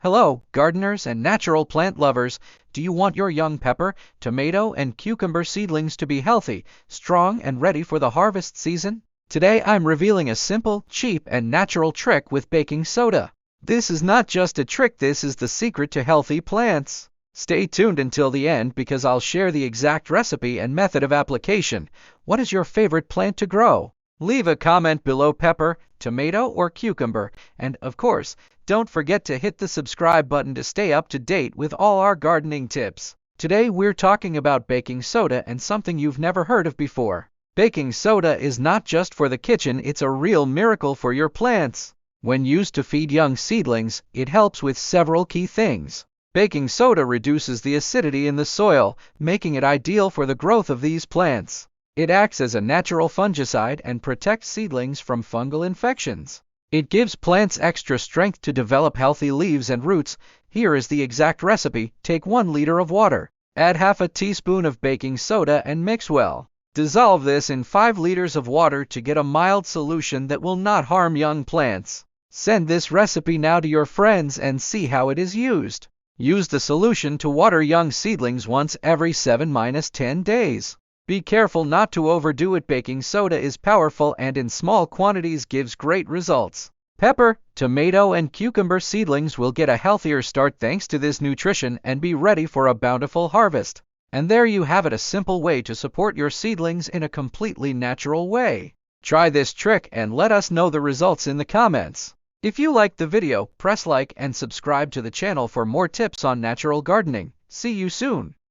Hello, gardeners and natural plant lovers. Do you want your young pepper, tomato, and cucumber seedlings to be healthy, strong, and ready for the harvest season? Today I'm revealing a simple, cheap, and natural trick with baking soda. This is not just a trick, this is the secret to healthy plants. Stay tuned until the end because I'll share the exact recipe and method of application. What is your favorite plant to grow? Leave a comment below: pepper, tomato, or cucumber. And of course, don't forget to hit the subscribe button to stay up to date with all our gardening tips. Today we're talking about baking soda and something you've never heard of before. Baking soda is not just for the kitchen, it's a real miracle for your plants. When used to feed young seedlings, it helps with several key things. Baking soda reduces the acidity in the soil, making it ideal for the growth of these plants. It acts as a natural fungicide and protects seedlings from fungal infections. It gives plants extra strength to develop healthy leaves and roots. Here is the exact recipe. Take 1 liter of water. Add half a teaspoon of baking soda and mix well. Dissolve this in 5 liters of water to get a mild solution that will not harm young plants. Send this recipe now to your friends and see how it is used. Use the solution to water young seedlings once every 7-10 days. Be careful not to overdo it. Baking soda is powerful and in small quantities gives great results. Pepper, tomato, and cucumber seedlings will get a healthier start thanks to this nutrition and be ready for a bountiful harvest. And there you have it, a simple way to support your seedlings in a completely natural way. Try this trick and let us know the results in the comments. If you liked the video, press like and subscribe to the channel for more tips on natural gardening. See you soon.